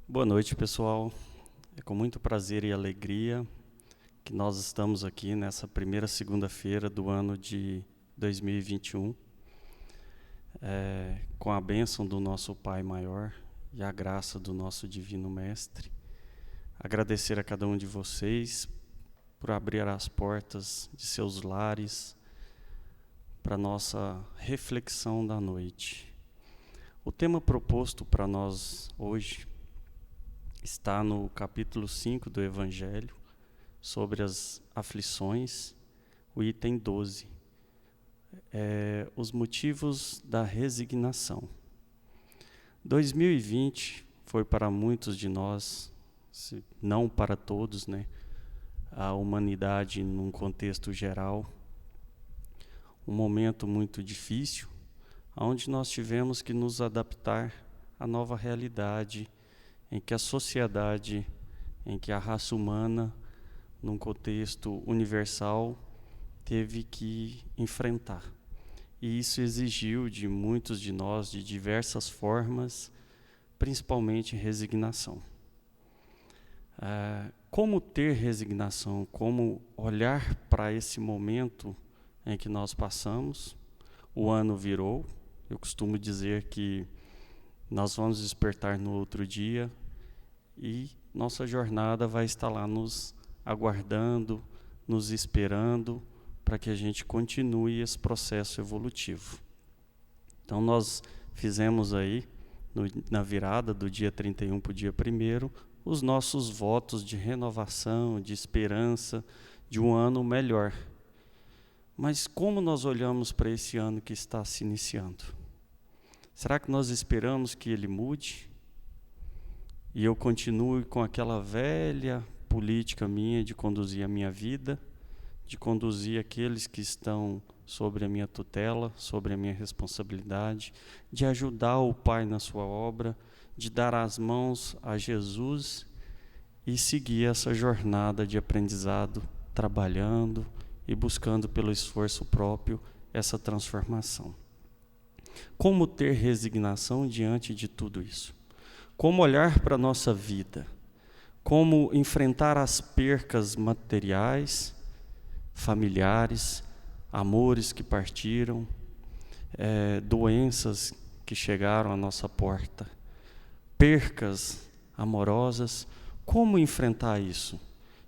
Boa noite, pessoal. É com muito prazer e alegria que nós estamos aqui nessa primeira segunda-feira do ano de 2021, com a bênção do nosso Pai Maior e a graça do nosso Divino Mestre. Agradecer a cada um de vocês por abrir as portas de seus lares para a nossa reflexão da noite. O tema proposto para nós hoje está no capítulo 5 do Evangelho, sobre as aflições, o item 12. Os motivos da resignação. 2020 foi para muitos de nós, não para todos, a humanidade num contexto geral, um momento muito difícil, onde nós tivemos que nos adaptar à nova realidade, em que a sociedade, em que a raça humana, num contexto universal, teve que enfrentar. E isso exigiu de muitos de nós, de diversas formas, principalmente resignação. Como ter resignação? Como olhar para esse momento em que nós passamos? O ano virou. Eu costumo dizer que nós vamos despertar no outro dia e nossa jornada vai estar lá nos aguardando, nos esperando, para que a gente continue esse processo evolutivo. Então nós fizemos aí, na virada do dia 31 para o dia 1º, os nossos votos de renovação, de esperança, de um ano melhor. Mas como nós olhamos para esse ano que está se iniciando? Será que nós esperamos que ele mude? E eu continue com aquela velha política minha de conduzir a minha vida, de conduzir aqueles que estão sobre a minha tutela, sobre a minha responsabilidade, de ajudar o Pai na sua obra, de dar as mãos a Jesus e seguir essa jornada de aprendizado, trabalhando e buscando pelo esforço próprio essa transformação. Como ter resignação diante de tudo isso? Como olhar para a nossa vida? Como enfrentar as percas materiais, familiares, amores que partiram, doenças que chegaram à nossa porta, percas amorosas? Como enfrentar isso?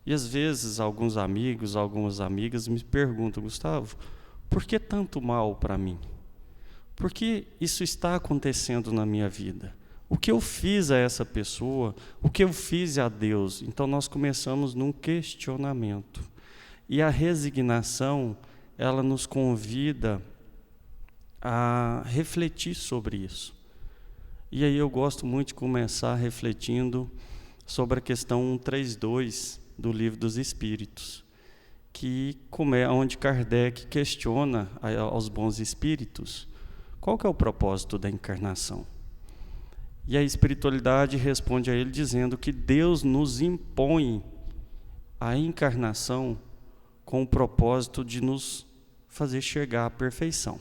E às vezes alguns amigos, algumas amigas me perguntam: Gustavo, por que tanto mal para mim? Por que isso está acontecendo na minha vida? O que eu fiz a essa pessoa? O que eu fiz a Deus? Então nós começamos num questionamento. E a resignação, ela nos convida a refletir sobre isso. E aí eu gosto muito de começar refletindo sobre a questão 132 do Livro dos Espíritos, onde Kardec questiona aos bons espíritos qual que é o propósito da encarnação. E a espiritualidade responde a ele dizendo que Deus nos impõe a encarnação com o propósito de nos fazer chegar à perfeição.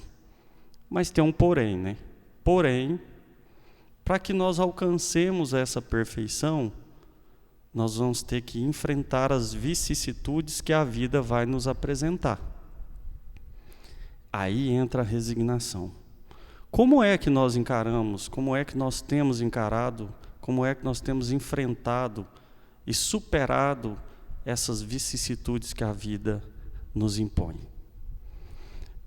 Mas tem um porém, Porém, para que nós alcancemos essa perfeição, nós vamos ter que enfrentar as vicissitudes que a vida vai nos apresentar. Aí entra a resignação. Como é que nós encaramos, como é que nós temos encarado, como é que nós temos enfrentado e superado essas vicissitudes que a vida nos impõe?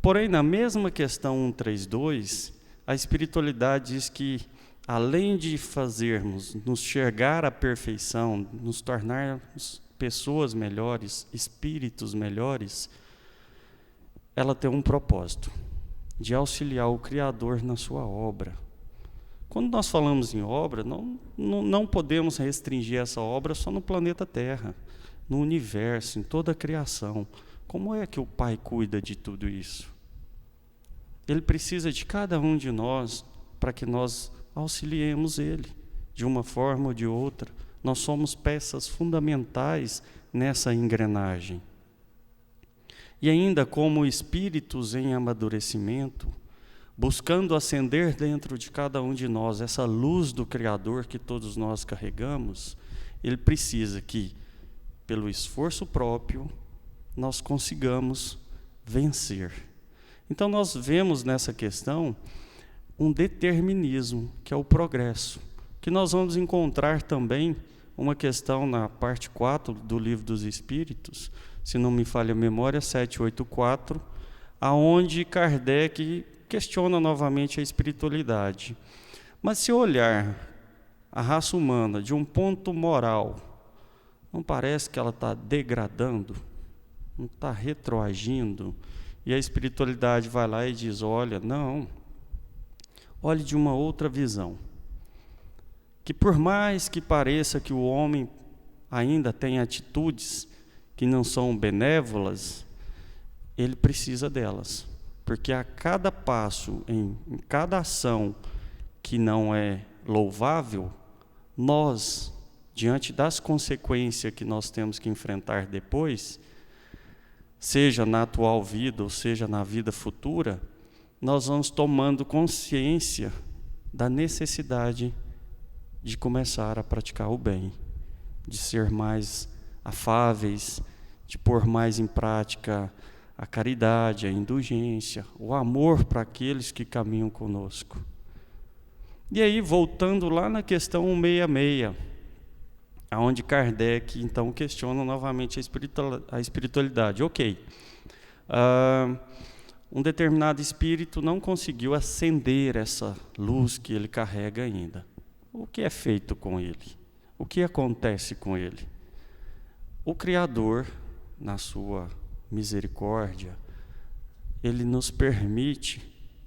Porém, na mesma questão 132, a espiritualidade diz que, além de fazermos nos chegar à perfeição, nos tornarmos pessoas melhores, espíritos melhores, ela tem um propósito: de auxiliar o Criador na sua obra. Quando nós falamos em obra, não podemos restringir essa obra só no planeta Terra, no universo, em toda a criação. Como é que o Pai cuida de tudo isso? Ele precisa de cada um de nós para que nós auxiliemos Ele, de uma forma ou de outra. Nós somos peças fundamentais nessa engrenagem. E ainda como espíritos em amadurecimento, buscando acender dentro de cada um de nós essa luz do Criador que todos nós carregamos, ele precisa que, pelo esforço próprio, nós consigamos vencer. Então nós vemos nessa questão um determinismo, que é o progresso, que nós vamos encontrar também uma questão na parte 4 do Livro dos Espíritos, se não me falha a memória, 784, aonde Kardec questiona novamente a espiritualidade. Mas se olhar a raça humana de um ponto moral, não parece que ela está degradando, não está retroagindo, e a espiritualidade vai lá e diz, olha, não, olhe de uma outra visão, que por mais que pareça que o homem ainda tem atitudes que não são benévolas, ele precisa delas, porque a cada passo, em cada ação que não é louvável, nós, diante das consequências que nós temos que enfrentar depois, seja na atual vida ou seja na vida futura, nós vamos tomando consciência da necessidade de começar a praticar o bem, de ser mais afáveis, de pôr mais em prática a caridade, a indulgência, o amor para aqueles que caminham conosco. E aí, voltando lá na questão 166, aonde Kardec, então, questiona novamente a espiritualidade. Ok, um determinado espírito não conseguiu acender essa luz que ele carrega ainda. O que é feito com ele? O que acontece com ele? O Criador, na sua misericórdia, ele nos permite,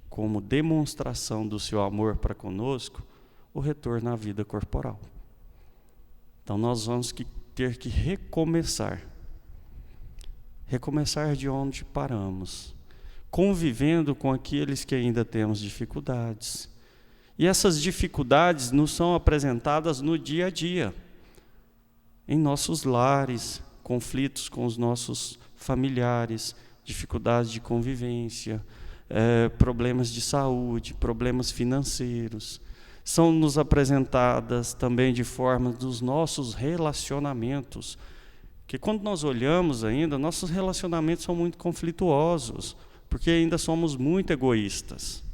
como demonstração do seu amor para conosco, o retorno à vida corporal. Então nós vamos ter que recomeçar de onde paramos, convivendo com aqueles que ainda temos dificuldades. E essas dificuldades nos são apresentadas no dia a dia, em nossos lares, conflitos com os nossos familiares, dificuldades de convivência, problemas de saúde, problemas financeiros. São nos apresentadas também de forma dos nossos relacionamentos, que quando nós olhamos ainda, nossos relacionamentos são muito conflituosos, porque ainda somos muito egoístas.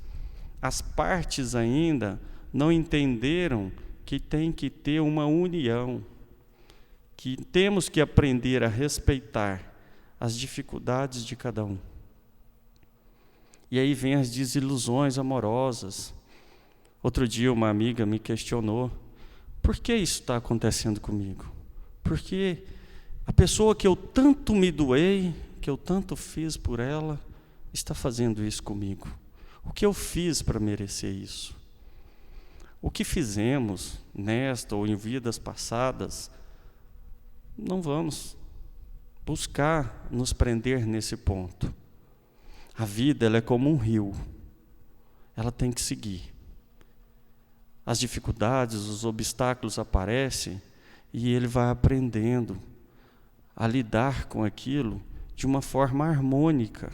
As partes ainda não entenderam que tem que ter uma união, que temos que aprender a respeitar as dificuldades de cada um. E aí vem as desilusões amorosas. Outro dia uma amiga me questionou, por que isso está acontecendo comigo? Porque a pessoa que eu tanto me doei, que eu tanto fiz por ela, está fazendo isso comigo. O que eu fiz para merecer isso? O que fizemos nesta ou em vidas passadas, não vamos buscar nos prender nesse ponto. A vida, ela é como um rio, ela tem que seguir. As dificuldades, os obstáculos aparecem e ele vai aprendendo a lidar com aquilo de uma forma harmônica.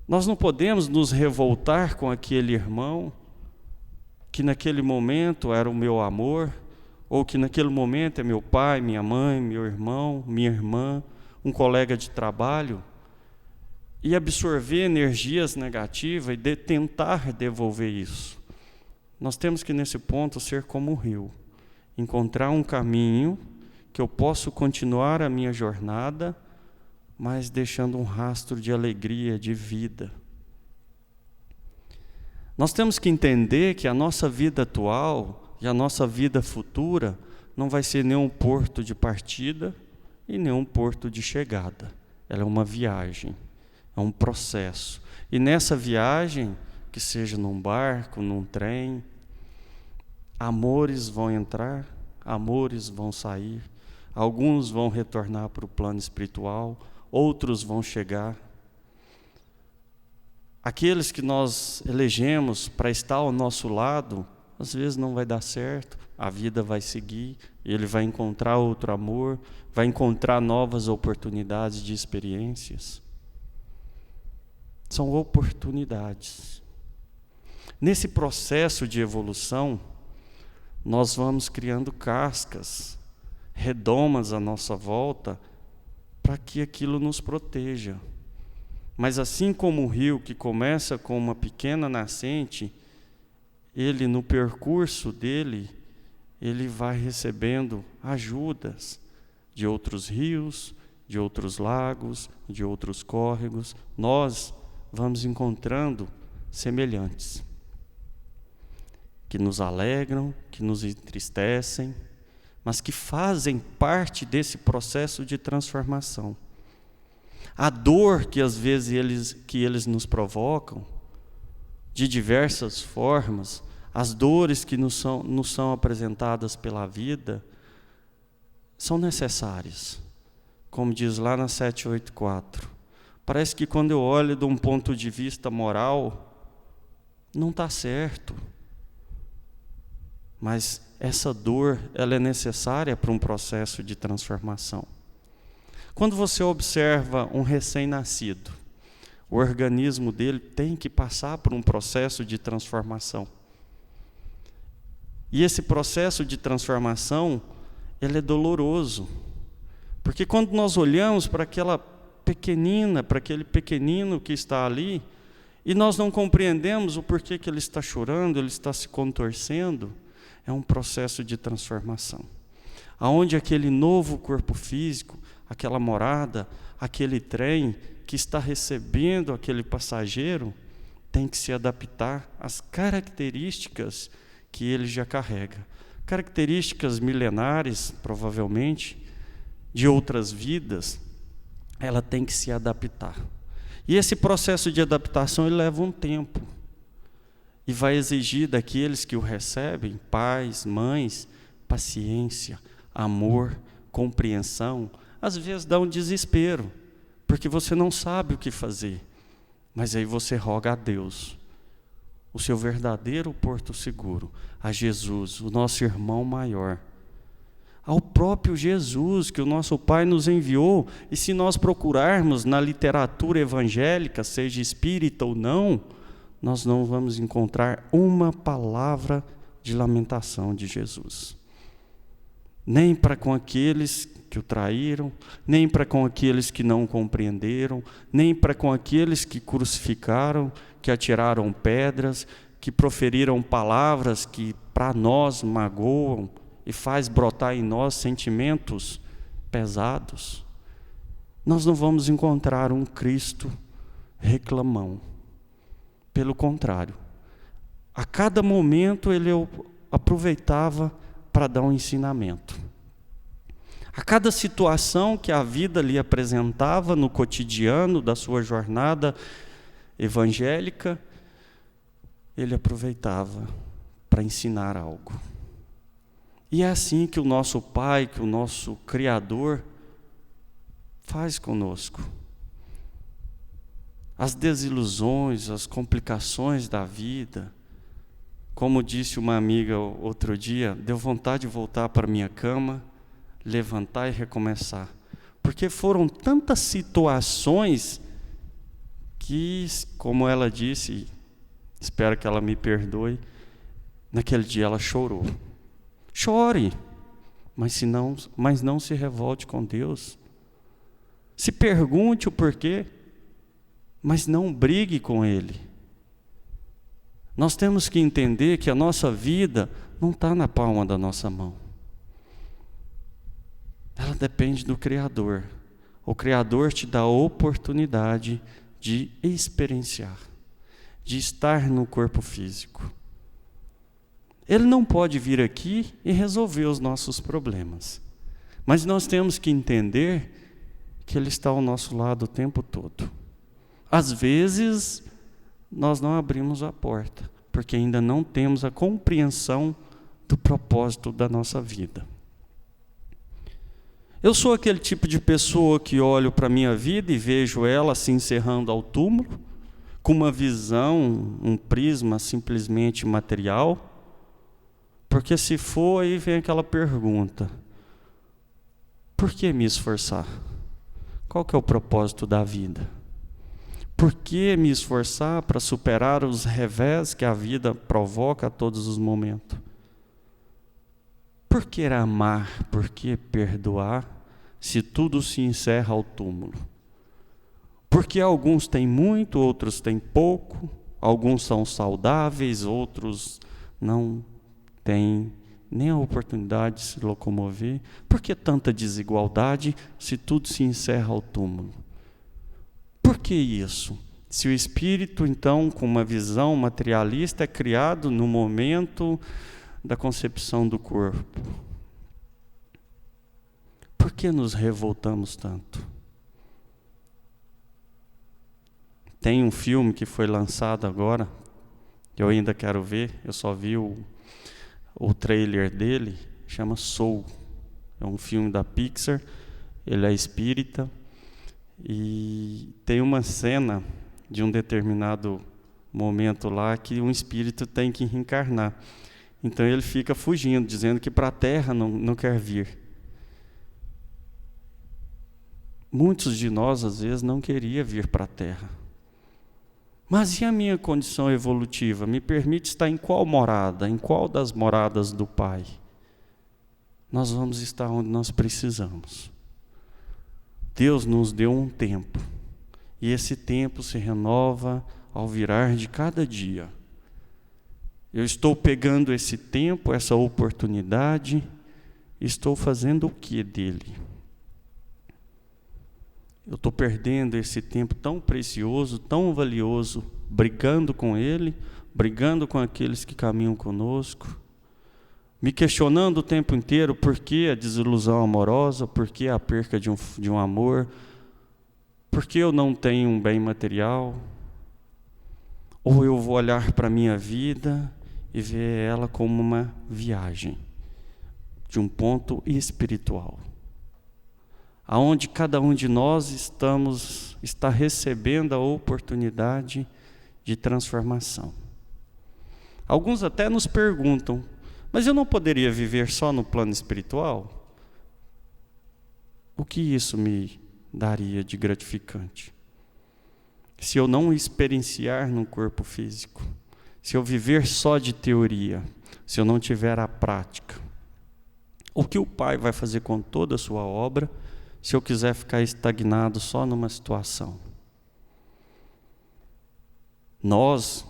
Nós não podemos nos revoltar com aquele irmão que naquele momento era o meu amor, ou que naquele momento é meu pai, minha mãe, meu irmão, minha irmã, um colega de trabalho, e absorver energias negativas e tentar devolver isso. Nós temos que, nesse ponto, ser como um rio, encontrar um caminho que eu possa continuar a minha jornada, mas deixando um rastro de alegria, de vida. Nós temos que entender que a nossa vida atual e a nossa vida futura não vai ser nenhum porto de partida e nenhum porto de chegada. Ela é uma viagem, é um processo. E nessa viagem, que seja num barco, num trem, amores vão entrar, amores vão sair, alguns vão retornar para o plano espiritual, outros vão chegar. Aqueles que nós elegemos para estar ao nosso lado, às vezes não vai dar certo, a vida vai seguir, ele vai encontrar outro amor, vai encontrar novas oportunidades de experiências. São oportunidades. Nesse processo de evolução, nós vamos criando cascas, redomas à nossa volta, para que aquilo nos proteja. Mas assim como o rio que começa com uma pequena nascente, ele no percurso dele, ele vai recebendo ajudas de outros rios, de outros lagos, de outros córregos. Nós vamos encontrando semelhantes, que nos alegram, que nos entristecem, mas que fazem parte desse processo de transformação. A dor que às vezes eles nos provocam, de diversas formas, as dores que nos são apresentadas pela vida, são necessárias. Como diz lá na 784. Parece que quando eu olho de um ponto de vista moral, não está certo. Mas essa dor, ela é necessária para um processo de transformação. Quando você observa um recém-nascido, o organismo dele tem que passar por um processo de transformação. E esse processo de transformação, ele é doloroso. Porque quando nós olhamos para aquela pequenina, para aquele pequenino que está ali, e nós não compreendemos o porquê que ele está chorando, ele está se contorcendo, é um processo de transformação. Aonde aquele novo corpo físico, aquela morada, aquele trem que está recebendo aquele passageiro, tem que se adaptar às características que ele já carrega. Características milenares, provavelmente, de outras vidas, ela tem que se adaptar. E esse processo de adaptação ele leva um tempo. E vai exigir daqueles que o recebem, pais, mães, paciência, amor, compreensão. Às vezes dá um desespero, porque você não sabe o que fazer. Mas aí você roga a Deus, o seu verdadeiro porto seguro, a Jesus, o nosso irmão maior. Ao próprio Jesus, que o nosso Pai nos enviou. E se nós procurarmos na literatura evangélica, seja espírita ou não, nós não vamos encontrar uma palavra de lamentação de Jesus. Nem para com aqueles que o traíram, nem para com aqueles que não o compreenderam, nem para com aqueles que crucificaram, que atiraram pedras, que proferiram palavras que para nós magoam e faz brotar em nós sentimentos pesados. Nós não vamos encontrar um Cristo reclamão. Pelo contrário, a cada momento ele aproveitava para dar um ensinamento. A cada situação que a vida lhe apresentava no cotidiano da sua jornada evangélica, ele aproveitava para ensinar algo. E é assim que o nosso Pai, que o nosso Criador, faz conosco. As desilusões, as complicações da vida, como disse uma amiga outro dia, deu vontade de voltar para minha cama, levantar e recomeçar. Porque foram tantas situações que, como ela disse, espero que ela me naquele dia ela chorou. Chore, mas não se revolte com Deus. Se pergunte o porquê, mas não brigue com Ele. Nós temos que entender que a nossa vida não está na palma da nossa mão. Ela depende do Criador. O Criador te dá a oportunidade de experienciar, de estar no corpo físico. Ele não pode vir aqui e resolver os nossos problemas. Mas nós temos que entender que Ele está ao nosso lado o tempo todo. Às vezes, nós não abrimos a porta, porque ainda não temos a compreensão do propósito da nossa vida. Eu sou aquele tipo de pessoa que olho para a minha vida e vejo ela se encerrando ao túmulo, com uma visão, um prisma simplesmente material. Porque se for, aí vem aquela pergunta: por que me esforçar? Qual que é o propósito da vida? Por que me esforçar para superar os revés que a vida provoca a todos os momentos? Por que amar? Por que perdoar, se tudo se encerra ao túmulo? Porque alguns têm muito, outros têm pouco, alguns são saudáveis, outros não têm nem a oportunidade de se locomover. Por que tanta desigualdade, se tudo se encerra ao túmulo? Por que isso? Se o espírito, então, com uma visão materialista, é criado no momento da concepção do corpo, por que nos revoltamos tanto? Tem um filme que foi lançado agora, que eu ainda quero ver, eu só vi o trailer dele, chama Soul. É um filme da Pixar, ele é espírita, e tem uma cena de um determinado momento lá que um espírito tem que reencarnar. Então ele fica fugindo, dizendo que para a Terra não quer vir. Muitos de nós, às vezes, não queriam vir para a Terra. Mas e a minha condição evolutiva? Me permite estar em qual morada? Em qual das moradas do Pai? Nós vamos estar onde nós precisamos. Deus nos deu um tempo. E esse tempo se renova ao virar de cada dia. Eu estou pegando esse tempo, essa oportunidade, estou fazendo o que dele? Eu estou perdendo esse tempo tão precioso, tão valioso, brigando com ele, brigando com aqueles que caminham conosco, me questionando o tempo inteiro por que a desilusão amorosa, por que a perca de um amor, por que eu não tenho um bem material, ou eu vou olhar para a minha vida e ver ela como uma viagem de um ponto espiritual, aonde cada um de nós está recebendo a oportunidade de transformação. Alguns até nos perguntam, mas eu não poderia viver só no plano espiritual? O que isso me daria de gratificante? Se eu não experienciar no corpo físico, se eu viver só de teoria, se eu não tiver a prática, o que o Pai vai fazer com toda a sua obra, se eu quiser ficar estagnado só numa situação? Nós,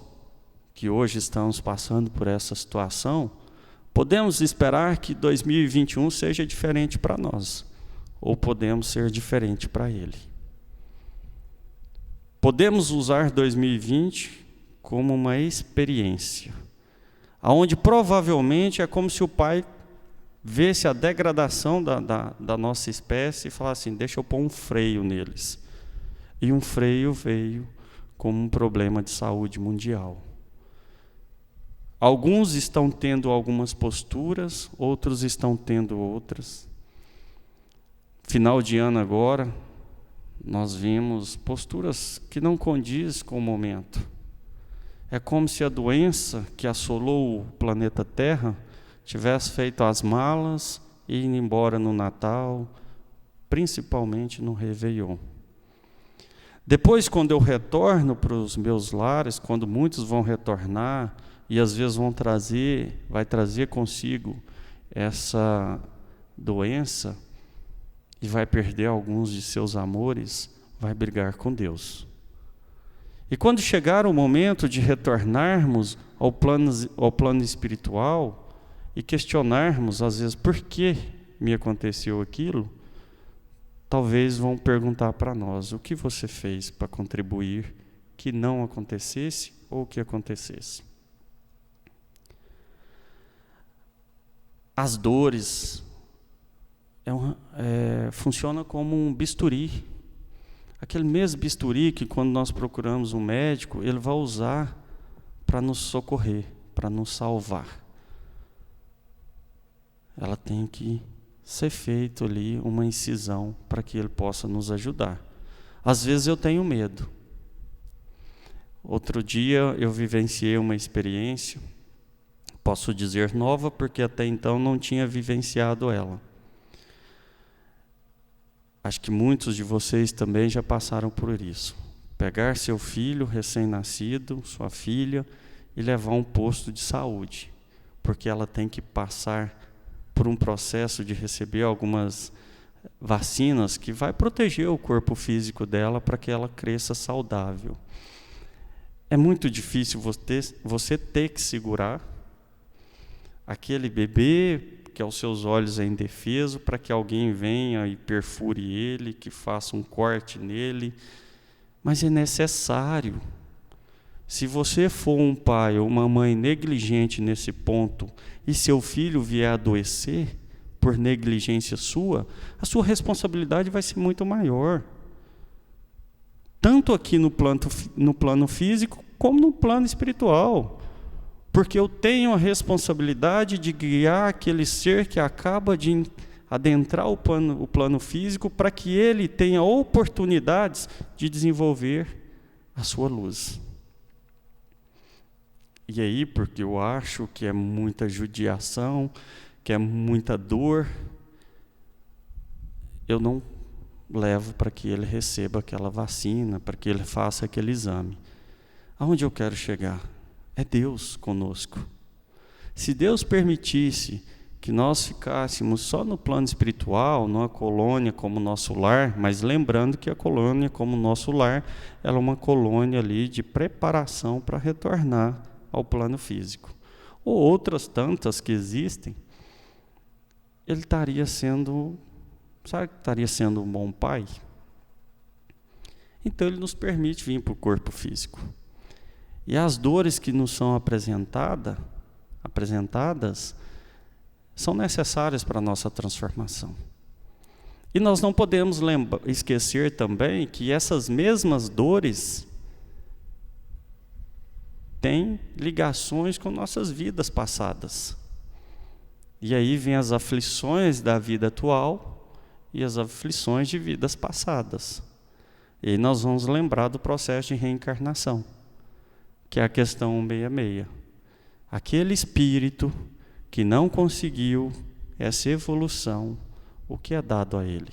que hoje estamos passando por essa situação, podemos esperar que 2021 seja diferente para nós, ou podemos ser diferente para Ele. Podemos usar 2020 como uma experiência, onde provavelmente é como se o Pai vê-se a degradação da nossa espécie e falasse assim, deixa eu pôr um freio neles. E um freio veio como um problema de saúde mundial. Alguns estão tendo algumas posturas, outros estão tendo outras. Final de ano agora, nós vimos posturas que não condiz com o momento. É como se a doença que assolou o planeta Terra tivesse feito as malas e indo embora no Natal, principalmente no Réveillon. Depois, quando eu retorno para os meus lares, quando muitos vão retornar, e às vezes vai trazer consigo essa doença, e vai perder alguns de seus amores, vai brigar com Deus. E quando chegar o momento de retornarmos ao plano espiritual, e questionarmos, às vezes, por que me aconteceu aquilo, talvez vão perguntar para nós, o que você fez para contribuir que não acontecesse ou que acontecesse? As dores funcionam como um bisturi. Aquele mesmo bisturi que quando nós procuramos um médico, ele vai usar para nos socorrer, para nos salvar. Ela tem que ser feita ali uma incisão para que ele possa nos ajudar. Às vezes eu tenho medo. Outro dia eu vivenciei uma experiência, posso dizer nova, porque até então não tinha vivenciado ela. Acho que muitos de vocês também já passaram por isso. Pegar seu filho recém-nascido, sua filha, e levar a um posto de saúde, porque ela tem que passar por um processo de receber algumas vacinas que vai proteger o corpo físico dela para que ela cresça saudável. É muito difícil você ter que segurar aquele bebê que aos seus olhos é indefeso para que alguém venha e perfure ele, que faça um corte nele, mas é necessário. Se você for um pai ou uma mãe negligente nesse ponto e seu filho vier a adoecer por negligência sua, a sua responsabilidade vai ser muito maior. Tanto aqui no plano físico, como no plano espiritual. Porque eu tenho a responsabilidade de guiar aquele ser que acaba de adentrar o plano físico para que ele tenha oportunidades de desenvolver a sua luz. E aí, porque eu acho que é muita judiação, que é muita dor, eu não levo para que ele receba aquela vacina, para que ele faça aquele exame. Aonde eu quero chegar? É Deus conosco. Se Deus permitisse que nós ficássemos só no plano espiritual, numa colônia como nosso lar, mas lembrando que a colônia como nosso lar, ela é uma colônia ali de preparação para retornar ao plano físico. Ou outras tantas que existem, ele estaria sendo um bom pai? Então ele nos permite vir para o corpo físico. E as dores que nos são apresentadas são necessárias para a nossa transformação. E nós não podemos esquecer também que essas mesmas dores têm ligações com nossas vidas passadas. E aí vem as aflições da vida atual e as aflições de vidas passadas. E aí nós vamos lembrar do processo de reencarnação, que é a questão 166. Aquele espírito que não conseguiu essa evolução, o que é dado a ele?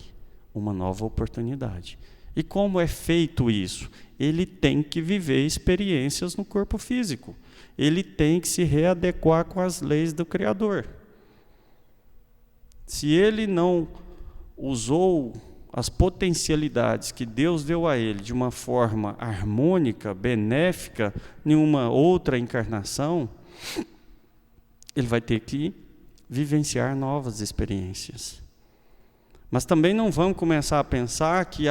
Uma nova oportunidade. E como é feito isso? Ele tem que viver experiências no corpo físico. Ele tem que se readequar com as leis do Criador. Se ele não usou as potencialidades que Deus deu a ele de uma forma harmônica, benéfica, em uma outra encarnação, ele vai ter que vivenciar novas experiências. Mas também não vamos começar a pensar que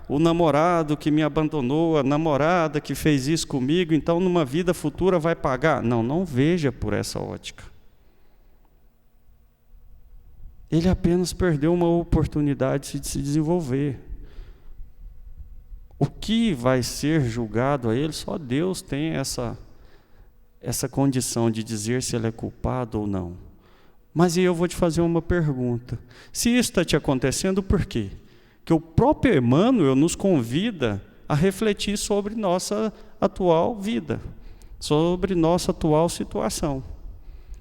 o namorado que me abandonou, a namorada que fez isso comigo, então numa vida futura vai pagar. Não veja por essa ótica. Ele apenas perdeu uma oportunidade de se desenvolver. O que vai ser julgado a ele, só Deus tem essa condição de dizer se ele é culpado ou não. Mas eu vou te fazer uma pergunta. Se isso está te acontecendo, por quê? Que o próprio Emmanuel nos convida a refletir sobre nossa atual vida, sobre nossa atual situação.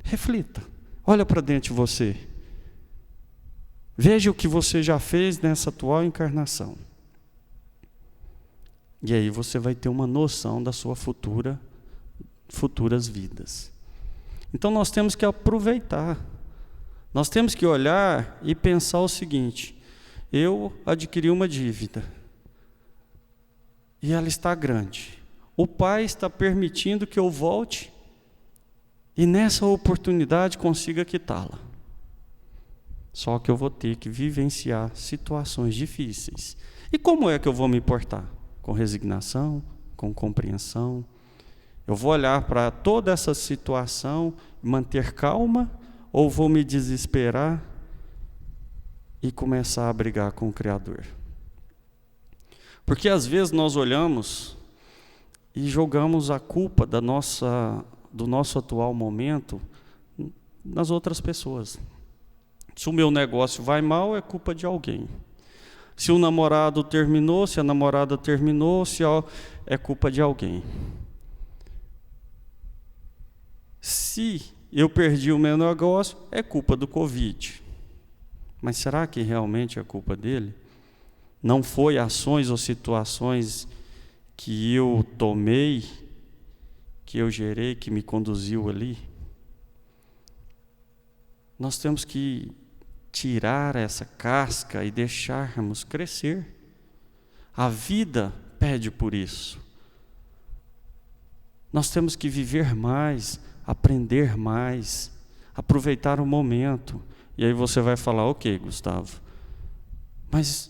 Reflita, olha para dentro de você. Veja o que você já fez nessa atual encarnação. E aí você vai ter uma noção da sua futuras vidas. Então nós temos que aproveitar. Nós temos que olhar e pensar o seguinte: eu adquiri uma dívida e ela está grande. O Pai está permitindo que eu volte e nessa oportunidade consiga quitá-la. Só que eu vou ter que vivenciar situações difíceis. E como é que eu vou me portar? Com resignação, com compreensão. Eu vou olhar para toda essa situação, manter calma, ou vou me desesperar e começar a brigar com o Criador? Porque às vezes nós olhamos e jogamos a culpa do nosso atual momento nas outras pessoas. Se o meu negócio vai mal, é culpa de alguém. Se o namorado terminou, se a namorada terminou, é culpa de alguém. Se eu perdi o meu negócio, é culpa do Covid. Mas será que realmente é culpa dele? Não foi ações ou situações que eu tomei, que eu gerei, que me conduziu ali, nós temos que tirar essa casca e deixarmos crescer. A vida pede por isso. Nós temos que viver mais, aprender mais, aproveitar o momento. E aí você vai falar, ok, Gustavo, mas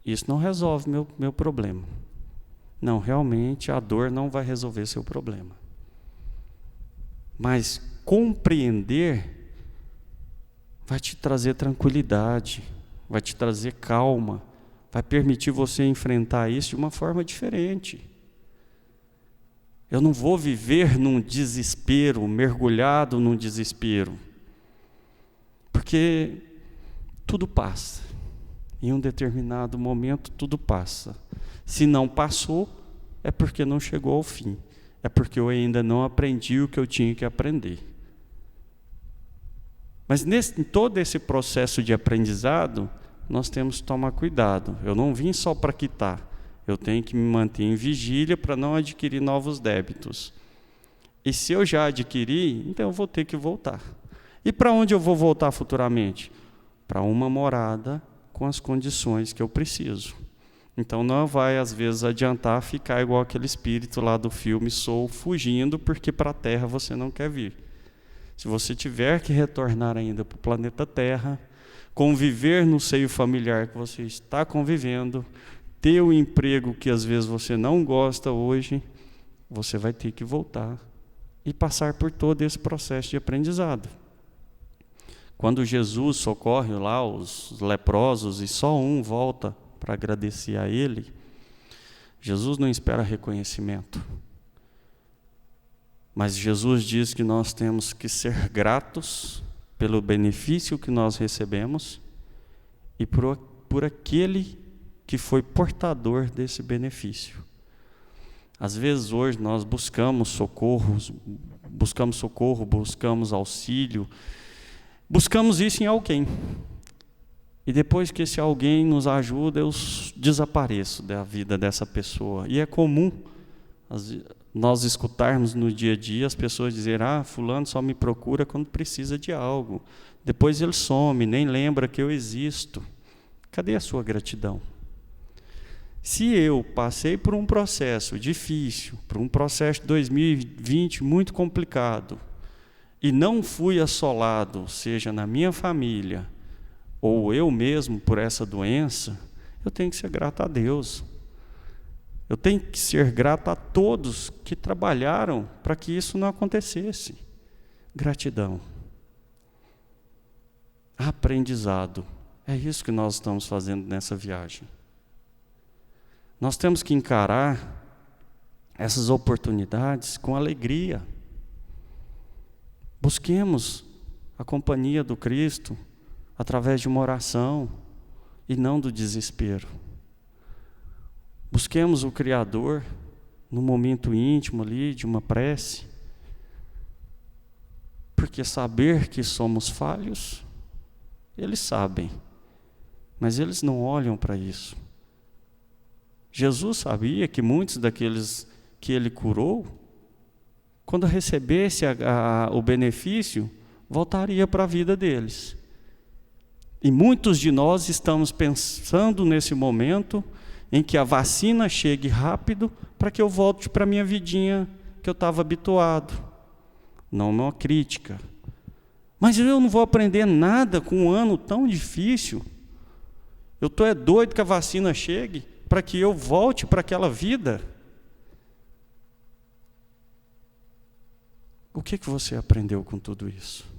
isso não resolve meu problema. Não, realmente a dor não vai resolver seu problema. Mas compreender vai te trazer tranquilidade, vai te trazer calma, vai permitir você enfrentar isso de uma forma diferente. Eu não vou viver num desespero, mergulhado num desespero, porque tudo passa. Em um determinado momento, tudo passa. Se não passou, é porque não chegou ao fim. É porque eu ainda não aprendi o que eu tinha que aprender. Mas em todo esse processo de aprendizado, nós temos que tomar cuidado. Eu não vim só para quitar. Eu tenho que me manter em vigília para não adquirir novos débitos. E se eu já adquiri, então eu vou ter que voltar. E para onde eu vou voltar futuramente? Para uma morada com as condições que eu preciso. Então não vai, às vezes, adiantar ficar igual aquele espírito lá do filme Soul, fugindo, porque para a Terra você não quer vir. Se você tiver que retornar ainda para o planeta Terra, conviver no seio familiar que você está convivendo, ter o emprego que às vezes você não gosta hoje, você vai ter que voltar e passar por todo esse processo de aprendizado. Quando Jesus socorre lá os leprosos e só um volta para agradecer a ele, Jesus não espera reconhecimento. Mas Jesus diz que nós temos que ser gratos pelo benefício que nós recebemos e por aquele que foi portador desse benefício. Às vezes hoje nós buscamos socorro, buscamos auxílio, buscamos isso em alguém. E depois que esse alguém nos ajuda, eu desapareço da vida dessa pessoa. E é comum nós escutarmos no dia a dia as pessoas dizerem, fulano só me procura quando precisa de algo. Depois ele some, nem lembra que eu existo. Cadê a sua gratidão? Se eu passei por um processo difícil, por um processo de 2020 muito complicado, e não fui assolado, seja na minha família, ou eu mesmo por essa doença, eu tenho que ser grato a Deus. Eu tenho que ser grato a todos que trabalharam para que isso não acontecesse. Gratidão. Aprendizado. É isso que nós estamos fazendo nessa viagem. Nós temos que encarar essas oportunidades com alegria. Busquemos a companhia do Cristo através de uma oração e não do desespero. Busquemos o Criador no momento íntimo ali de uma prece, porque saber que somos falhos, eles sabem, mas eles não olham para isso. Jesus sabia que muitos daqueles que ele curou, quando recebesse o benefício, voltaria para a vida deles. E muitos de nós estamos pensando nesse momento em que a vacina chegue rápido para que eu volte para a minha vidinha que eu estava habituado. Não uma crítica. Mas eu não vou aprender nada com um ano tão difícil. Eu estou doido que a vacina chegue para que eu volte para aquela vida. O que você aprendeu com tudo isso?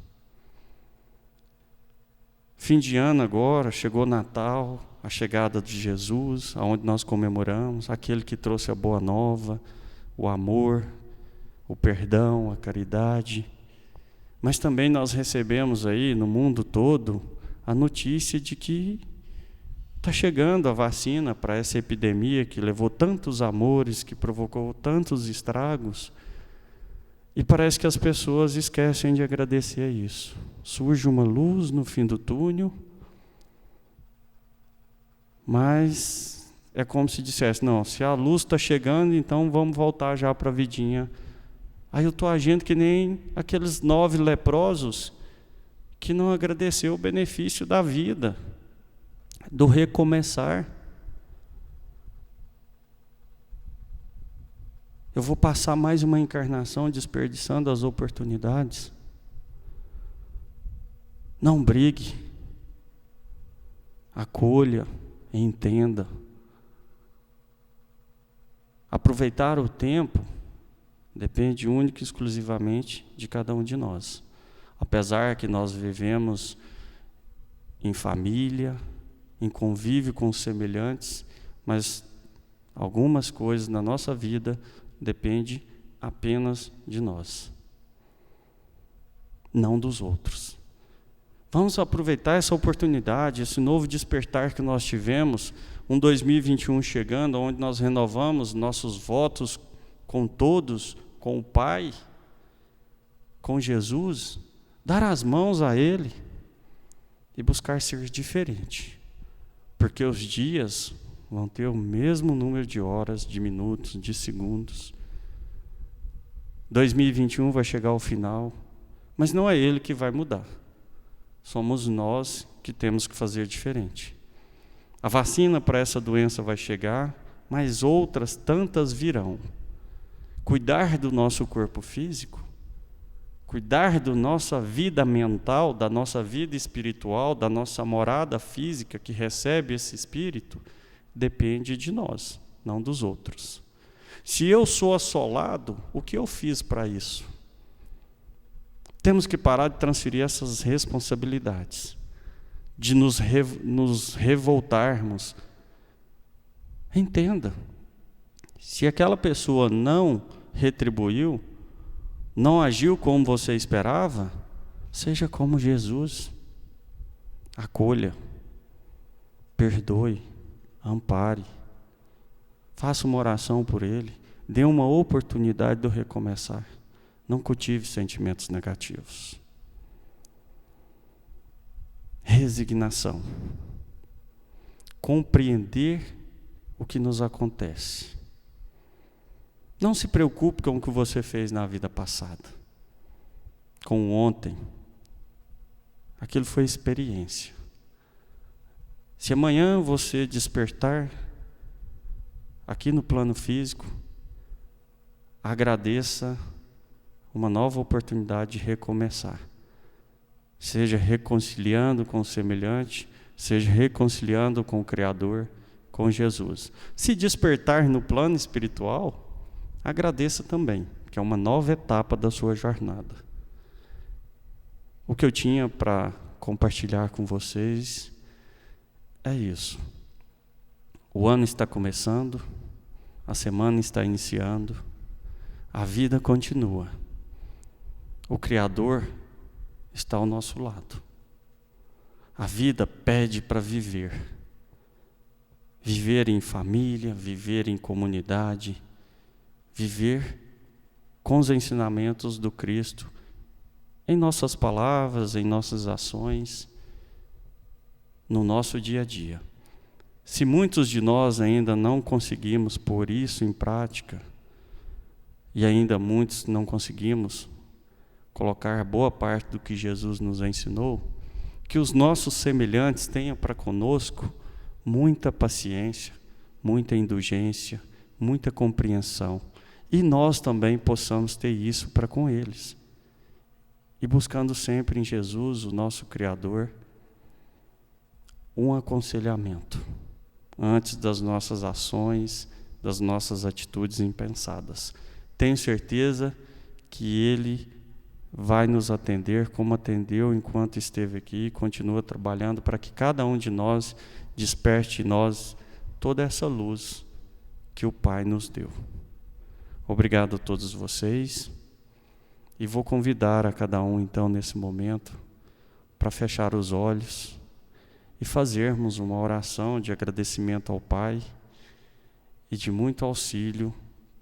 Fim de ano agora, chegou Natal, a chegada de Jesus, aonde nós comemoramos, aquele que trouxe a boa nova, o amor, o perdão, a caridade. Mas também nós recebemos aí no mundo todo a notícia de que está chegando a vacina para essa epidemia que levou tantos amores, que provocou tantos estragos. E parece que as pessoas esquecem de agradecer a isso. Surge uma luz no fim do túnel, mas é como se dissesse, não, se a luz está chegando, então vamos voltar já para a vidinha. Aí eu estou agindo que nem aqueles 9 leprosos que não agradeceu o benefício da vida, do recomeçar. Eu vou passar mais uma encarnação desperdiçando as oportunidades? Não brigue. Acolha, entenda. Aproveitar o tempo depende única e exclusivamente de cada um de nós. Apesar que nós vivemos em família, em convívio com os semelhantes, mas algumas coisas na nossa vida dependem apenas de nós, não dos outros. Vamos aproveitar essa oportunidade, esse novo despertar que nós tivemos, um 2021 chegando, onde nós renovamos nossos votos com todos, com o Pai, com Jesus, dar as mãos a Ele e buscar ser diferente, porque os dias vão ter o mesmo número de horas, de minutos, de segundos. 2021 vai chegar ao final, mas não é Ele que vai mudar. Somos nós que temos que fazer diferente. A vacina para essa doença vai chegar, mas outras tantas virão. Cuidar do nosso corpo físico, cuidar da nossa vida mental, da nossa vida espiritual, da nossa morada física que recebe esse espírito, depende de nós, não dos outros. Se eu sou assolado, o que eu fiz para isso? Temos que parar de transferir essas responsabilidades, de nos revoltarmos. Entenda, se aquela pessoa não retribuiu, não agiu como você esperava, seja como Jesus. Acolha, perdoe, ampare, faça uma oração por ele, dê uma oportunidade de recomeçar. Não cultive sentimentos negativos. Resignação. Compreender o que nos acontece. Não se preocupe com o que você fez na vida passada, com ontem. Aquilo foi experiência. Se amanhã você despertar aqui no plano físico, agradeça uma nova oportunidade de recomeçar. Seja reconciliando com o semelhante, seja reconciliando com o Criador, com Jesus. Se despertar no plano espiritual, agradeça também, que é uma nova etapa da sua jornada. O que eu tinha para compartilhar com vocês é isso. O ano está começando, a semana está iniciando, a vida continua. O Criador está ao nosso lado. A vida pede para viver. Viver em família, viver em comunidade, viver com os ensinamentos do Cristo em nossas palavras, em nossas ações, no nosso dia a dia. Se muitos de nós ainda não conseguimos pôr isso em prática, e ainda muitos não conseguimos colocar boa parte do que Jesus nos ensinou, que os nossos semelhantes tenham para conosco muita paciência, muita indulgência, muita compreensão, e nós também possamos ter isso para com eles. E buscando sempre em Jesus, o nosso Criador, um aconselhamento antes das nossas ações, das nossas atitudes impensadas. Tenho certeza que Ele vai nos atender como atendeu enquanto esteve aqui e continua trabalhando para que cada um de nós desperte em nós toda essa luz que o Pai nos deu. Obrigado a todos vocês e vou convidar a cada um então nesse momento para fechar os olhos e fazermos uma oração de agradecimento ao Pai e de muito auxílio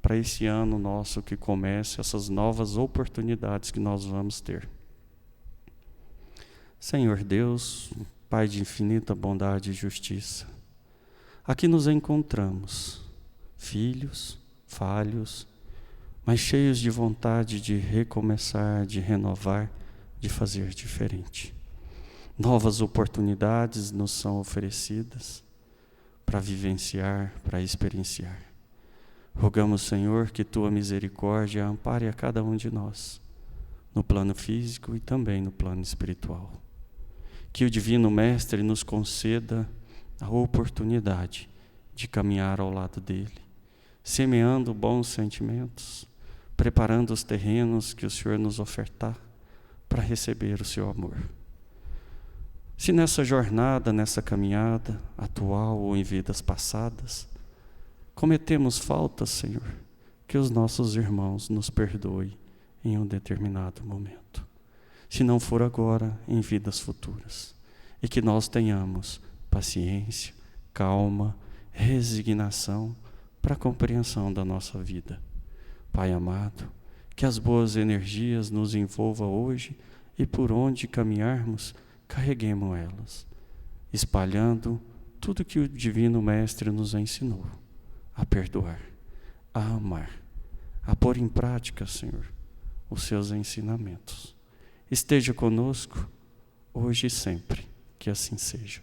para esse ano nosso que comece, essas novas oportunidades que nós vamos ter. Senhor Deus, Pai de infinita bondade e justiça, Aqui nos encontramos, filhos, falhos, mas cheios de vontade de recomeçar, de renovar, de fazer diferente. Novas oportunidades nos são oferecidas para vivenciar, para experienciar. Rogamos, Senhor, que Tua misericórdia ampare a cada um de nós, no plano físico e também no plano espiritual. Que o Divino Mestre nos conceda a oportunidade de caminhar ao lado dele, semeando bons sentimentos, preparando os terrenos que o Senhor nos ofertar para receber o seu amor. Se nessa jornada, nessa caminhada atual ou em vidas passadas, cometemos faltas, Senhor, que os nossos irmãos nos perdoem em um determinado momento. Se não for agora, em vidas futuras. E que nós tenhamos paciência, calma, resignação para a compreensão da nossa vida. Pai amado, que as boas energias nos envolvam hoje e por onde caminharmos, carreguemos elas, espalhando tudo que o Divino Mestre nos ensinou, a perdoar, a amar, a pôr em prática, Senhor, os seus ensinamentos. Esteja conosco, hoje e sempre, que assim seja.